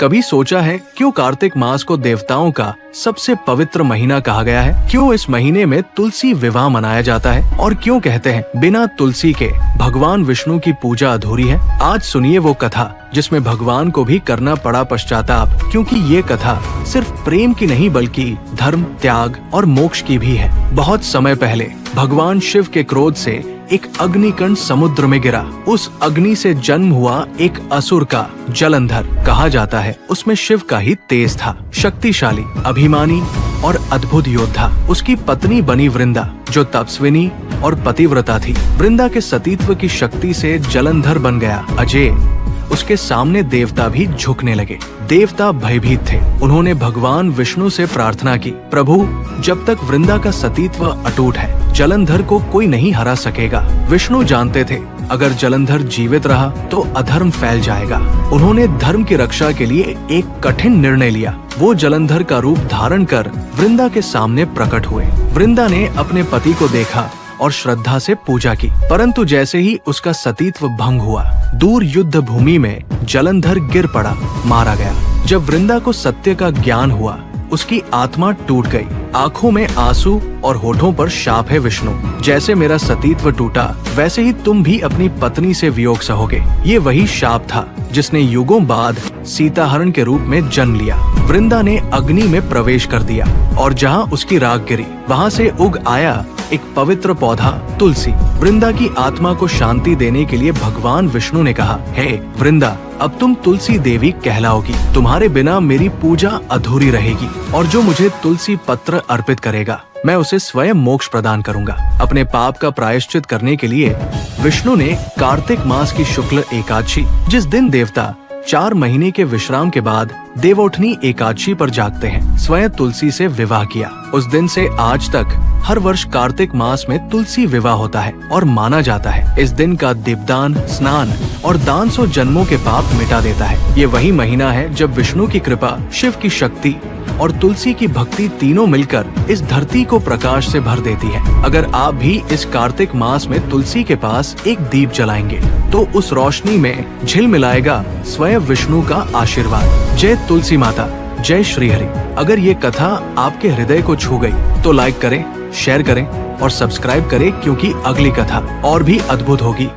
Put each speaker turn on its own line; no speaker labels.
कभी सोचा है क्यों कार्तिक मास को देवताओं का सबसे पवित्र महीना कहा गया है? क्यों इस महीने में तुलसी विवाह मनाया जाता है? और क्यों कहते हैं बिना तुलसी के भगवान विष्णु की पूजा अधूरी है? आज सुनिए वो कथा जिसमें भगवान को भी करना पड़ा पश्चाताप, क्योंकि ये कथा सिर्फ प्रेम की नहीं बल्कि धर्म, त्याग और मोक्ष की भी है। बहुत समय पहले भगवान शिव के क्रोध से एक अग्निकंड समुद्र में गिरा। उस अग्नि से जन्म हुआ एक असुर का जलंधर कहा जाता है। उसमें शिव का ही तेज था, शक्तिशाली, अभिमानी और अद्भुत योद्धा। उसकी पत्नी बनी वृंदा, जो तपस्विनी और पतिव्रता थी। वृंदा के सतीत्व की शक्ति से जलंधर बन गया अजय। उसके सामने देवता भी झुकने लगे। देवता भयभीत थे। उन्होंने भगवान विष्णु से प्रार्थना की, प्रभु, जब तक वृंदा का सतीत्व अटूट है, जलंधर को कोई नहीं हरा सकेगा। विष्णु जानते थे अगर जलंधर जीवित रहा तो अधर्म फैल जाएगा। उन्होंने धर्म की रक्षा के लिए एक कठिन निर्णय लिया। वो जलंधर का रूप धारण कर वृंदा के सामने प्रकट हुए। वृंदा ने अपने पति को देखा और श्रद्धा से पूजा की, परंतु जैसे ही उसका सतीत्व भंग हुआ, दूर युद्ध भूमि में जलंधर गिर पड़ा, मारा गया। जब वृंदा को सत्य का ज्ञान हुआ, उसकी आत्मा टूट गई। आंखों में आंसू और होठों पर शाप है, विष्णु, जैसे मेरा सतीत्व टूटा वैसे ही तुम भी अपनी पत्नी से वियोग सहोगे। ये वही शाप था जिसने युगों बाद सीताहरण के रूप में जन्म लिया। वृंदा ने अग्नि में प्रवेश कर दिया और जहाँ उसकी राख गिरी, वहाँ से उग आया एक पवित्र पौधा तुलसी। वृंदा की आत्मा को शांति देने के लिए भगवान विष्णु ने कहा, हे वृंदा, अब तुम तुलसी देवी कहलाओगी। तुम्हारे बिना मेरी पूजा अधूरी रहेगी और जो मुझे तुलसी पत्र अर्पित करेगा, मैं उसे स्वयं मोक्ष प्रदान करूंगा। अपने पाप का प्रायश्चित करने के लिए विष्णु ने कार्तिक मास की शुक्ल एकादशी, जिस दिन देवता 4 महीने के विश्राम के बाद देवोठनी एकादशी पर जागते हैं, स्वयं तुलसी से विवाह किया। उस दिन से आज तक हर वर्ष कार्तिक मास में तुलसी विवाह होता है और माना जाता है इस दिन का दीपदान, स्नान और दान 100 जन्मों के पाप मिटा देता है। ये वही महीना है जब विष्णु की कृपा, शिव की शक्ति और तुलसी की भक्ति तीनों मिलकर इस धरती को प्रकाश से भर देती है। अगर आप भी इस कार्तिक मास में तुलसी के पास एक दीप जलाएंगे तो उस रोशनी में झिलमिलाएगा स्वयं विष्णु का आशीर्वाद। जय तुलसी माता, जय श्री हरि। अगर ये कथा आपके हृदय को छू गई तो लाइक करें, शेयर करें और सब्सक्राइब करें, क्योंकि अगली कथा और भी अद्भुत होगी।